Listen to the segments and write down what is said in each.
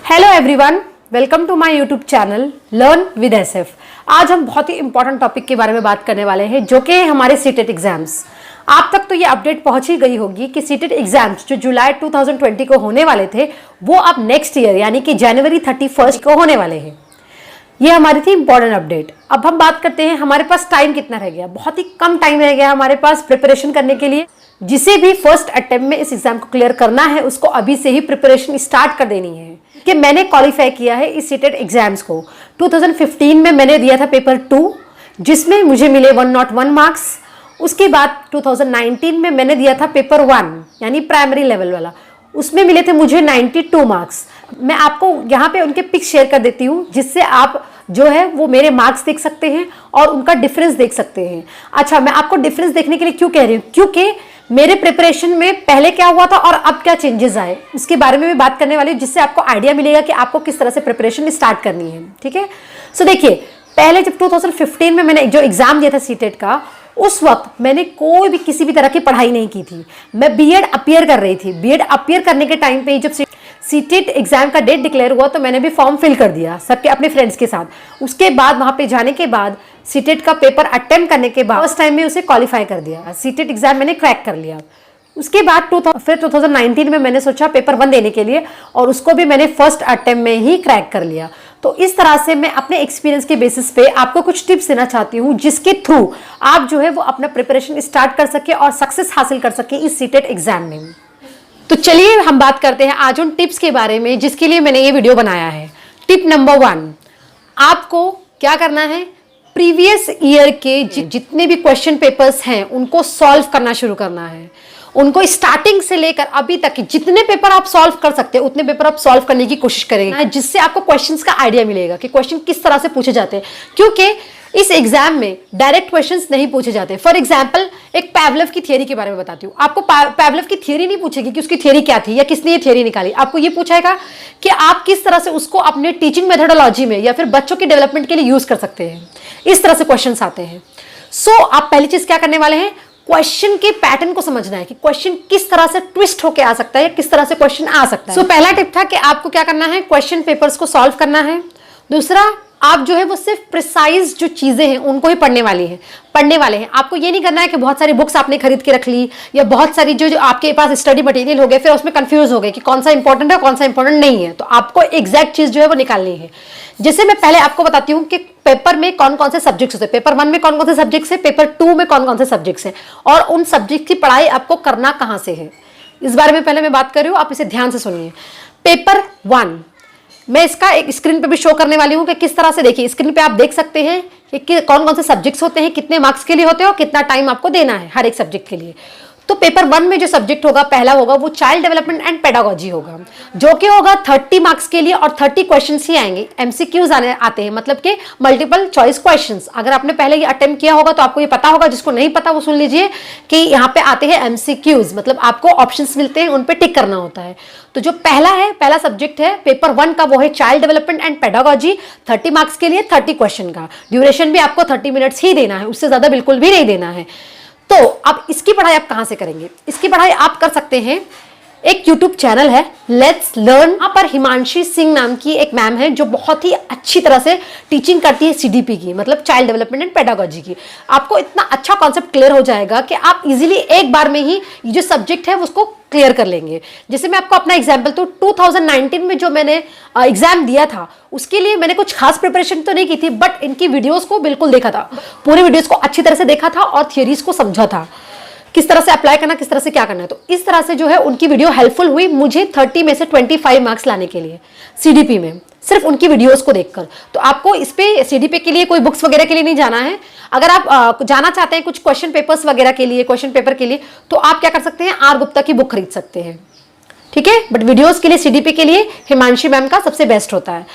Hello everyone, welcome to my YouTube channel learn with SF. आज हम बहुत ही important topic के बारे में बात करने वाले हैं, जो कि हमारे सीटेट एग्जाम्स। आप तक तो ये अपडेट पहुंच ही गई होगी कि सीटेट एग्जाम्स जो जुलाई 2020 को होने वाले थे, वो अब नेक्स्ट ईयर यानी कि जनवरी 31 को होने वाले हैं। ये हमारी थी इंपॉर्टेंट अपडेट। अब हम बात करते हैं हमारे पास टाइम कितना रह गया। बहुत ही कम टाइम रह गया हमारे पास प्रिपरेशन करने के लिए। जिसे भी फर्स्ट अटेम्प्ट में इस एग्जाम को क्लियर करना है, उसको अभी से ही प्रिपरेशन स्टार्ट कर देनी है। कि मैंने क्वालिफाई किया है इस सीटेट एग्जाम्स को। 2015 में मैंने दिया था पेपर 2, जिसमें मुझे मिले 101 मार्क्स। उसके बाद 2019 में मैंने दिया था पेपर 1 यानी प्राइमरी लेवल वाला, उसमें मिले थे मुझे 92 मार्क्स। मैं आपको यहाँ पे उनके पिक्स शेयर कर देती हूँ, जिससे आप जो है वो मेरे मार्क्स देख सकते हैं और उनका डिफरेंस देख सकते हैं। अच्छा, मैं आपको डिफरेंस देखने के लिए क्यों कह रही हूँ, क्योंकि मेरे प्रिपरेशन में पहले क्या हुआ था और अब क्या चेंजेस आए, उसके बारे में भी बात करने वाली हूँ, जिससे आपको आइडिया मिलेगा कि आपको किस तरह से प्रिपरेशन स्टार्ट करनी है। ठीक है, सो देखिए, पहले जब 2015 में मैंने जो एग्जाम दिया था सीटेट का, उस वक्त मैंने कोई भी किसी भी तरह की पढ़ाई नहीं की थी। मैं बीएड अपीयर कर रही थी। बीएड अपीयर करने के टाइम पे जब सीटेट एग्जाम का डेट डिक्लेयर हुआ, तो मैंने भी फॉर्म फिल कर दिया सबके अपने फ्रेंड्स के साथ। उसके बाद वहां पे जाने के बाद सीटेट का पेपर अटेम्प्ट करने के बाद फर्स्ट टाइम में उसे क्वालिफाई कर दिया। सीटेट एग्जाम मैंने क्रैक कर लिया। उसके बाद फिर 2019 में मैंने सोचा पेपर 1 देने के लिए, और उसको भी मैंने फर्स्ट अटेम्प्ट में ही क्रैक कर लिया। तो इस तरह से मैं अपने एक्सपीरियंस के बेसिस पे आपको कुछ टिप्स देना चाहती हूँ, जिसके थ्रू आप जो है वो अपना प्रिपरेशन स्टार्ट कर सके और सक्सेस हासिल कर सके इस सीटेट एग्जाम में। तो चलिए हम बात करते हैं आज उन टिप्स के बारे में जिसके लिए मैंने ये वीडियो बनाया है। टिप नंबर 1, आपको क्या करना है, प्रीवियस ईयर के जितने भी क्वेश्चन पेपर्स हैं उनको सॉल्व करना शुरू करना है। उनको स्टार्टिंग से लेकर अभी तक जितने पेपर आप सॉल्व कर सकते हैं उतने पेपर आप सॉल्व करने की कोशिश करेंगे, जिससे आपको क्वेश्चंस का आइडिया मिलेगा कि क्वेश्चन किस तरह से पूछे जाते हैं। क्योंकि इस एग्जाम में डायरेक्ट क्वेश्चंस नहीं पूछे जाते। फॉर एग्जांपल, एक पैवलव की थियरी के बारे में बताती हूँ आपको। पैवलव की थियरी नहीं पूछेगी कि उसकी थियरी क्या थी या किसने ये थियरी निकाली। आपको ये पूछेगा कि आप किस तरह से उसको अपने टीचिंग मेथोडोलॉजी में या फिर बच्चों के डेवलपमेंट के लिए यूज कर सकते हैं। इस तरह से क्वेश्चंस आते हैं। सो आप पहली चीज क्या करने वाले हैं, क्वेश्चन के पैटर्न को समझना है कि क्वेश्चन किस तरह से ट्विस्ट होके आ सकता है, किस तरह से क्वेश्चन आ सकता है। पहला टिप था कि आपको क्या करना है, क्वेश्चन पेपर्स को सॉल्व करना है। दूसरा, आप जो है वो सिर्फ प्रिसाइज जो चीजें हैं उनको ही पढ़ने वाले हैं। आपको ये नहीं करना है कि बहुत सारी बुक्स आपने खरीद के रख ली या बहुत सारी जो आपके पास स्टडी मटेरियल हो गए, फिर उसमें कंफ्यूज हो गए कि कौन सा इंपॉर्टेंट है कौन सा इंपॉर्टेंट नहीं है। तो आपको एग्जैक्ट चीज जो है वो निकालनी है। जैसे मैं पहले आपको बताती हूँ कि पेपर में कौन कौन से सब्जेक्ट्स होते हैं, पेपर 1 में कौन कौन से सब्जेक्ट्स है, पेपर 2 में कौन कौन से सब्जेक्ट्स हैं, और उन सब्जेक्ट की पढ़ाई आपको करना कहाँ से है, इस बारे में पहले मैं बात कर रही हूँ। आप इसे ध्यान से सुनिए। पेपर 1 मैं इसका एक स्क्रीन पे भी शो करने वाली हूँ कि किस तरह से, देखिए स्क्रीन पे आप देख सकते हैं कि कौन कौन से सब्जेक्ट्स होते हैं, कितने मार्क्स के लिए होते हैं और कितना टाइम आपको देना है हर एक सब्जेक्ट के लिए। तो पेपर 1 में जो सब्जेक्ट होगा पहला होगा वो चाइल्ड डेवलपमेंट एंड पेडागोजी होगा, जो कि होगा 30 मार्क्स के लिए और 30 क्वेश्चंस ही आएंगे। एमसीक्यूज आते हैं, मतलब कि मल्टीपल चॉइस क्वेश्चंस। अगर आपने पहले ये अटेम्प्ट किया होगा तो आपको ये पता होगा, जिसको नहीं पता वो सुन लीजिए कि यहाँ पे आते हैं एमसीक्यूज, मतलब आपको ऑप्शंस मिलते हैं, उन पे टिक करना होता है। तो जो पहला सब्जेक्ट है पेपर 1 का वो है child development and pedagogy, 30 marks के लिए 30 क्वेश्चन का। ड्यूरेशन भी आपको 30 मिनट्स ही देना है, उससे ज्यादा बिल्कुल भी नहीं देना है। तो अब इसकी पढ़ाई आप कहां से करेंगे, इसकी पढ़ाई आप कर सकते हैं, एक यूट्यूब चैनल है लेट्स लर्न। यहाँ पर हिमांशी सिंह नाम की एक मैम है जो बहुत ही अच्छी तरह से टीचिंग करती है सीडीपी की, मतलब चाइल्ड डेवलपमेंट एंड पेडागोजी की। आपको इतना अच्छा कॉन्सेप्ट क्लियर हो जाएगा कि आप इजीली एक बार में ही ये जो सब्जेक्ट है उसको क्लियर कर लेंगे। जैसे मैं आपको अपना एग्जाम्पल, तो 2019 में जो मैंने एग्जाम दिया था उसके लिए मैंने कुछ खास प्रिपरेशन तो नहीं की थी, बट इनकी वीडियोस को बिल्कुल देखा था, पूरे वीडियोस को अच्छी तरह से देखा था और थियरीज को समझा था, किस तरह से अप्लाई करना, किस तरह से क्या करना है। तो इस तरह से जो है उनकी वीडियो हेल्पफुल हुई मुझे 30 में से 25 मार्क्स लाने के लिए सीडीपी में, सिर्फ उनकी वीडियोस को देखकर। तो आपको इस पे सीडीपी के लिए कोई बुक्स वगैरह के लिए नहीं जाना है। अगर आप जाना चाहते हैं कुछ क्वेश्चन पेपर्स वगैरह के लिए, क्वेश्चन पेपर के लिए, तो आप क्या कर सकते हैं, आर गुप्ता की बुक खरीद सकते हैं, ठीक है। बट वीडियोस के लिए, सीडीपी के लिए हिमांशी मैम का सबसे बेस्ट होता है।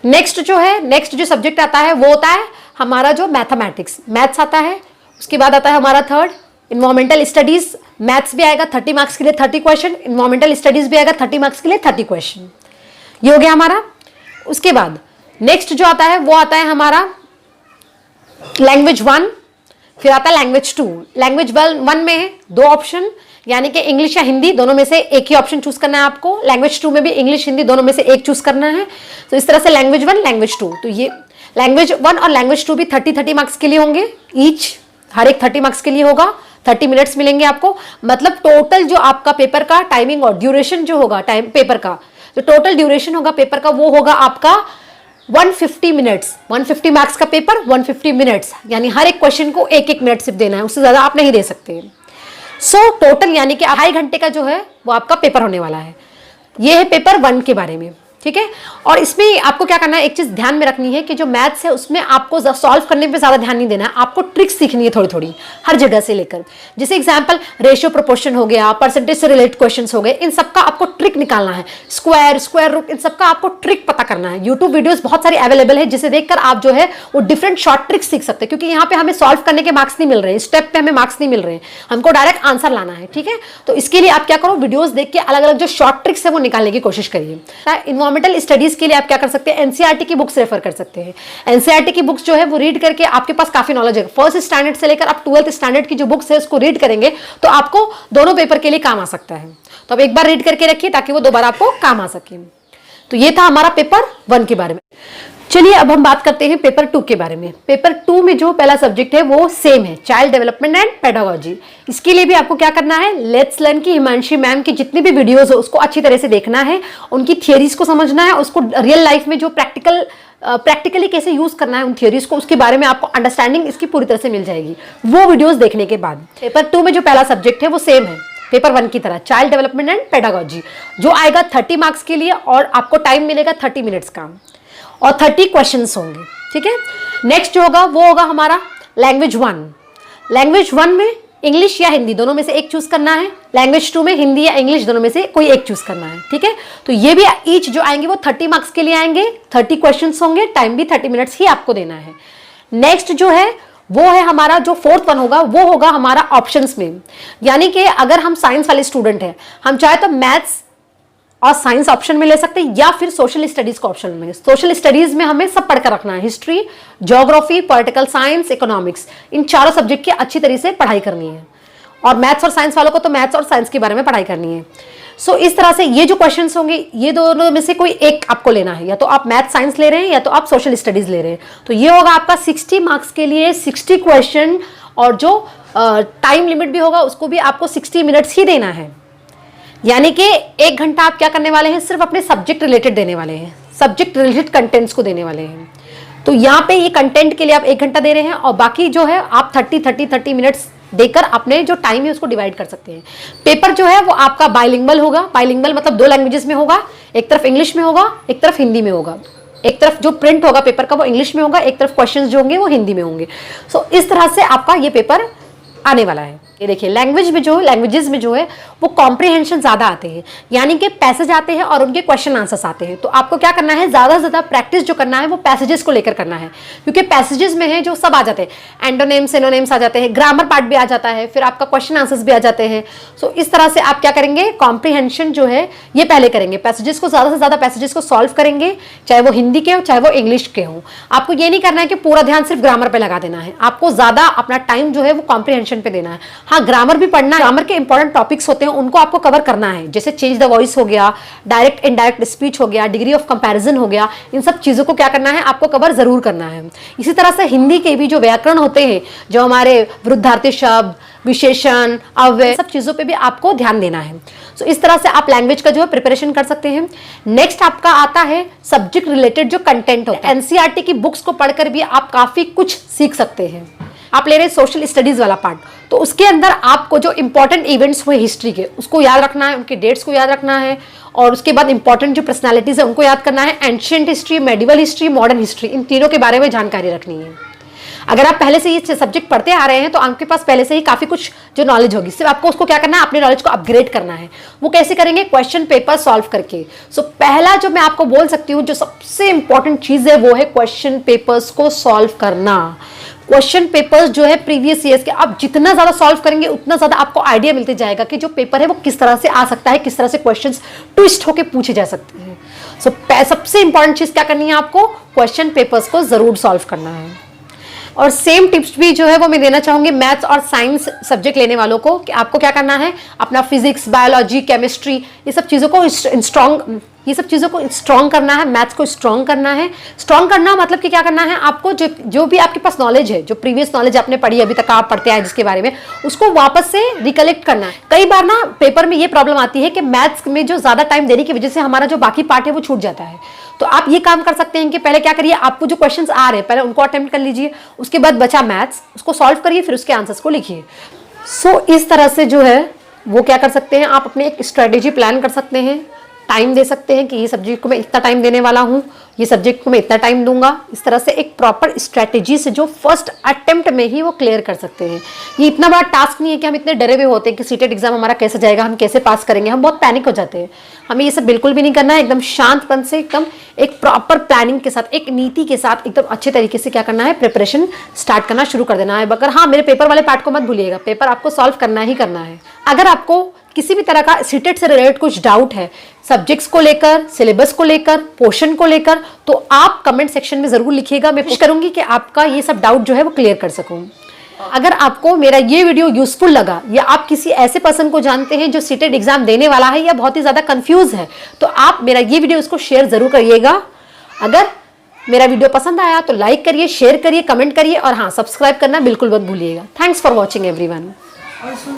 नेक्स्ट जो सब्जेक्ट आता है वो होता है हमारा जो मैथमेटिक्स, मैथ्स आता है। उसके बाद आता है हमारा थर्ड इन्वायरमेंटल स्टडीज। मैथ्स भी आएगा 30 मार्क्स के लिए 30 क्वेश्चन, इन्वायरमेंटल स्टडीज भी आएगा 30 मार्क्स के लिए 30 क्वेश्चन। ये हो गया हमारा। उसके बाद नेक्स्ट जो आता है वो आता है हमारा लैंग्वेज 1, फिर आता है लैंग्वेज 2। लैंग्वेज 1 में है 2 ऑप्शन, यानी कि इंग्लिश या हिंदी दोनों में से एक ही ऑप्शन चूज करना है आपको। लैंग्वेज 2 में भी इंग्लिश हिंदी दोनों में से एक चूज करना है। तो इस तरह से लैंग्वेज 1 लैंग्वेज 2, तो ये लैंग्वेज 1 और लैंग्वेज 2 भी 30 मार्क्स के लिए होंगे ईच, हर एक 30 मार्क्स के लिए होगा। 30 मिनट्स मिलेंगे आपको, मतलब टोटल जो आपका पेपर का टाइमिंग और ड्यूरेशन जो होगा टाइम पेपर का, जो टोटल ड्यूरेशन होगा पेपर का वो होगा आपका 150 मिनट्स। 150 मार्क्स का पेपर 150 मिनट्स, यानी हर एक क्वेश्चन को 1-1 मिनट सिर्फ देना है, उससे ज्यादा आप नहीं दे सकते। सो टोटल यानी कि 2.5 घंटे का जो है वो आपका पेपर होने वाला है। ये है पेपर 1 के बारे में, ठीक है। और इसमें आपको क्या करना है, एक चीज ध्यान में रखनी है कि जो मैथ्स है उसमें आपको सॉल्व करने पे ज्यादा ध्यान नहीं देना है, आपको ट्रिक्स सीखनी है थोड़ी थोड़ी हर जगह से लेकर। जैसे एग्जांपल रेशियो प्रोपोर्शन हो गया, परसेंटेज से रिलेटेड क्वेश्चंस हो गए, इन सबका आपको ट्रिक निकालना है। स्क्वायर रूट, इन सबका आपको ट्रिक पता करना है। यूट्यूब वीडियोस बहुत सारी अवेलेबल है जिसे देखकर आप जो है वो डिफरेंट शॉर्ट ट्रिक्स सीख सकते हैं, क्योंकि यहाँ पे हमें सॉल्व करने के मार्क्स नहीं मिल रहे हैं, स्टेप पे हमें मार्क्स नहीं मिल रहे हैं, हमको डायरेक्ट आंसर लाना है, ठीक है। तो इसके लिए आप क्या करो, वीडियोस देख के अलग अलग जो शॉर्ट ट्रिक्स है वो निकालने की कोशिश करिए। इन्वायरमेंटल स्टडीज के लिए आप क्या कर सकते हैं, एनसीईआरटी की बुक्स रेफर कर सकते हैं। एनसीईआरटी की बुक्स जो है वो रीड करके आपके पास काफी नॉलेज है। फर्स्ट स्टैंडर्ड से लेकर आप 12th स्टैंडर्ड की जो बुक्स है उसको रीड करेंगे तो आपको दोनों पेपर के लिए काम आ सकता है। तो आप एक बार रीड करके रखिए ताकि वो दोबारा आपको काम आ सके। तो ये था हमारा पेपर 1 के बारे में। चलिए अब हम बात करते हैं पेपर 2 के बारे में। पेपर 2 में जो पहला सब्जेक्ट है वो सेम है, चाइल्ड डेवलपमेंट एंड पेडागोजी। इसके लिए भी आपको क्या करना है, लेट्स लर्न की हिमांशी मैम की जितनी भी वीडियोस हो उसको अच्छी तरह से देखना है, उनकी थियरीज को समझना है, उसको रियल लाइफ में जो प्रैक्टिकली कैसे यूज करना है उन थियरीज को, उसके बारे में आपको अंडरस्टैंडिंग इसकी पूरी तरह से मिल जाएगी वो वीडियोस देखने के बाद। पेपर 2 में जो पहला सब्जेक्ट है वो सेम है पेपर 1 की तरह, चाइल्ड डेवलपमेंट एंड पेडागोजी, जो आएगा 30 मार्क्स के लिए और आपको टाइम मिलेगा 30 मिनट्स का और 30 क्वेश्चंस होंगे, ठीक है। नेक्स्ट जो होगा वो होगा हमारा लैंग्वेज 1। लैंग्वेज 1 में इंग्लिश या हिंदी दोनों में से एक चूज करना है। लैंग्वेज 2 में हिंदी या इंग्लिश दोनों में से कोई एक चूज करना है, ठीक है। तो ये भी ईच जो आएंगे वो 30 मार्क्स के लिए आएंगे, 30 क्वेश्चंस होंगे, टाइम भी 30 मिनट्स ही आपको देना है। नेक्स्ट जो है वो है हमारा जो 4th 1 होगा वो होगा हमारा ऑप्शंस में, यानी कि अगर हम साइंस वाले स्टूडेंट हैं, हम चाहे तो मैथ्स और साइंस ऑप्शन में ले सकते हैं या फिर सोशल स्टडीज का ऑप्शन में। सोशल स्टडीज में हमें सब पढ़कर रखना है, history, geography, political science, economics, इन चारों सब्जेक्ट की अच्छी तरह से पढ़ाई करनी है। और मैथ्स और साइंस वालों को तो मैथ्स और साइंस के बारे में पढ़ाई करनी है। सो इस तरह से ये जो क्वेश्चंस होंगे ये दोनों में से कोई एक आपको लेना है, या तो आप मैथ साइंस ले रहे हैं या तो आप सोशल स्टडीज ले रहे हैं। तो ये होगा आपका 60 मार्क्स के लिए 60 क्वेश्चन, और जो टाइम लिमिट भी होगा उसको भी आपको 60 मिनट्स ही देना है। यानी कि 1 घंटा आप क्या करने वाले हैं, सिर्फ अपने सब्जेक्ट रिलेटेड देने वाले हैं, सब्जेक्ट रिलेटेड कंटेंट्स को देने वाले हैं। तो यहाँ पे ये कंटेंट के लिए आप 1 घंटा दे रहे हैं और बाकी जो है आप 30 मिनट्स देकर अपने जो टाइम है उसको डिवाइड कर सकते हैं। पेपर जो है वो आपका बाइलिंगुअल होगा, बाइलिंगुअल मतलब 2 लैंग्वेजेस में होगा, एक तरफ इंग्लिश में होगा, एक तरफ हिंदी में होगा। एक तरफ जो प्रिंट होगा पेपर का वो इंग्लिश में होगा, एक तरफ क्वेश्चंस जो होंगे वो हिंदी में होंगे। सो इस तरह से आपका ये पेपर आने वाला है। ये देखिए लैंग्वेजेस में जो है वो कॉम्प्रिहेंशन ज्यादा आते हैं, यानी कि पैसेज आते हैं और उनके क्वेश्चन आंसर्स आते हैं। तो आपको क्या करना है, ज्यादा से ज्यादा प्रैक्टिस जो करना है वो पैसेजेस को लेकर करना है, क्योंकि पैसेजेस में है जो सब आ जाते हैं, एंटोनिम्स सिनोनिम्स आ जाते हैं, ग्रामर पार्ट भी आ जाता है, फिर आपका क्वेश्चन आंसर्स भी आ जाते हैं। सो इस तरह से आप क्या करेंगे, कॉम्प्रिहेंशन जो है ये पहले करेंगे, पैसेजेस को ज्यादा से ज्यादा पैसेजेस को सॉल्व करेंगे, चाहे वो हिंदी के हो चाहे वो इंग्लिश के हो। आपको ये नहीं करना है कि पूरा ध्यान सिर्फ ग्रामर पे लगा देना है, आपको ज्यादा अपना टाइम जो है वो कॉम्प्रिहेंशन पे देना है। हाँ, ग्रामर भी पढ़ना, ग्रामर के इंपॉर्टेंट टॉपिक्स होते हैं उनको आपको कवर करना है, जैसे चेंज द वॉइस हो गया, डायरेक्ट इनडायरेक्ट स्पीच हो गया, डिग्री ऑफ कंपैरिजन हो गया, इन सब चीजों को क्या करना है, आपको कवर जरूर करना है। इसी तरह से हिंदी के भी जो व्याकरण होते हैं, जो हमारे विरुद्धार्थी शब्द, विशेषण, अव्यय, सब चीजों पे भी आपको ध्यान देना है। सो इस तरह से आप लैंग्वेज का जो है प्रिपरेशन कर सकते हैं। नेक्स्ट आपका आता है सब्जेक्ट रिलेटेड जो कंटेंट होता है। एनसीईआरटी की बुक्स को पढ़कर भी आप काफी कुछ सीख सकते हैं। आप ले रहे हैं सोशल स्टडीज वाला पार्ट, तो उसके अंदर आपको जो इंपॉर्टेंट इवेंट्स हुए हिस्ट्री के उसको याद रखना है, उनके डेट्स को याद रखना है, और उसके बाद इंपॉर्टेंट जो पर्सनालिटीज है उनको याद करना है। Ancient history, medieval history, modern history, इन तीनों के बारे में जानकारी रखनी है। अगर आप पहले से ये सब्जेक्ट पढ़ते आ रहे हैं तो आपके पास पहले से ही काफी कुछ जो नॉलेज होगी, सिर्फ आपको उसको क्या करना है, अपने नॉलेज को अपग्रेड करना है। वो कैसे करेंगे, क्वेश्चन पेपर सॉल्व करके। सो पहला जो मैं आपको बोल सकती हूँ जो सबसे इंपॉर्टेंट चीज है वो है क्वेश्चन पेपर्स को सॉल्व करना। क्वेश्चन पेपर्स जो है प्रीवियस ईयर्स के आप जितना ज्यादा सॉल्व करेंगे उतना ज्यादा आपको आइडिया मिलते जाएगा कि जो पेपर है वो किस तरह से आ सकता है, किस तरह से क्वेश्चंस ट्विस्ट होके पूछे जा सकते हैं। सो सबसे इंपॉर्टेंट चीज क्या करनी है, आपको क्वेश्चन पेपर्स को जरूर सॉल्व करना है। और सेम टिप्स भी जो है वो मैं देना चाहूंगी मैथ्स और साइंस सब्जेक्ट लेने वालों को कि आपको क्या करना है, अपना फिजिक्स, बायोलॉजी, केमिस्ट्री, ये सब चीज़ों को स्ट्रॉन्ग करना है, मैथ्स को स्ट्रॉन्ग करना है। स्ट्रॉन्ग करना मतलब कि क्या करना है, आपको जो भी आपके पास नॉलेज है, जो प्रीवियस नॉलेज आपने पढ़ी, अभी तक आप पढ़ते आए जिसके बारे में, उसको वापस से रिकलेक्ट करना है। कई बार ना पेपर में ये प्रॉब्लम आती है कि मैथ्स में जो ज़्यादा टाइम देने की वजह से हमारा जो बाकी पार्ट है वो छूट जाता है। तो आप ये काम कर सकते हैं कि पहले क्या करिए, आपको जो क्वेश्चंस आ रहे हैं पहले उनको अटेम्प्ट कर लीजिए, उसके बाद बचा मैथ्स, उसको सॉल्व करिए, फिर उसके आंसर्स को लिखिए। सो इस तरह से जो है वो क्या कर सकते हैं, आप अपने एक स्ट्रेटेजी प्लान कर सकते हैं, टाइम दे सकते हैं कि ये सब्जेक्ट को मैं इतना टाइम देने वाला हूँ, ये सब्जेक्ट को मैं इतना टाइम दूंगा। इस तरह से एक प्रॉपर स्ट्रेटेजी से जो फर्स्ट अटेम्प्ट में ही वो क्लियर कर सकते हैं। ये इतना बड़ा टास्क नहीं है कि हम इतने डरे हुए होते हैं कि सीटेट एग्जाम हमारा कैसे जाएगा, हम कैसे पास करेंगे, हम बहुत पैनिक हो जाते हैं। हमें ये सब बिल्कुल भी नहीं करना है, एकदम शांतपन से, एकदम एक प्रॉपर प्लानिंग के साथ, एक नीति के साथ, एकदम अच्छे तरीके से क्या करना है, प्रिपरेशन स्टार्ट करना शुरू कर देना है। मगर हाँ, मेरे पेपर वाले पार्ट को मत भूलिएगा, पेपर आपको सॉल्व करना ही करना है। अगर आपको किसी भी तरह का सीटेट से रिलेटेड कुछ डाउट है, सब्जेक्ट्स को लेकर, सिलेबस को लेकर, पोर्शन को लेकर, तो आप कमेंट सेक्शन में जरूर लिखिएगा। मैं कोशिश करूंगी कि आपका ये सब डाउट जो है वो क्लियर कर सकूं। अगर आपको मेरा ये वीडियो यूजफुल लगा, या आप किसी ऐसे पर्सन को जानते हैं जो सीटेट एग्जाम देने वाला है या बहुत ही ज्यादा कंफ्यूज है, तो आप मेरा ये वीडियो उसको शेयर जरूर करिएगा। अगर मेरा वीडियो पसंद आया तो लाइक करिए, शेयर करिए, कमेंट करिए, और हाँ, सब्सक्राइब करना बिल्कुल मत भूलिएगा। Thanks for watching everyone.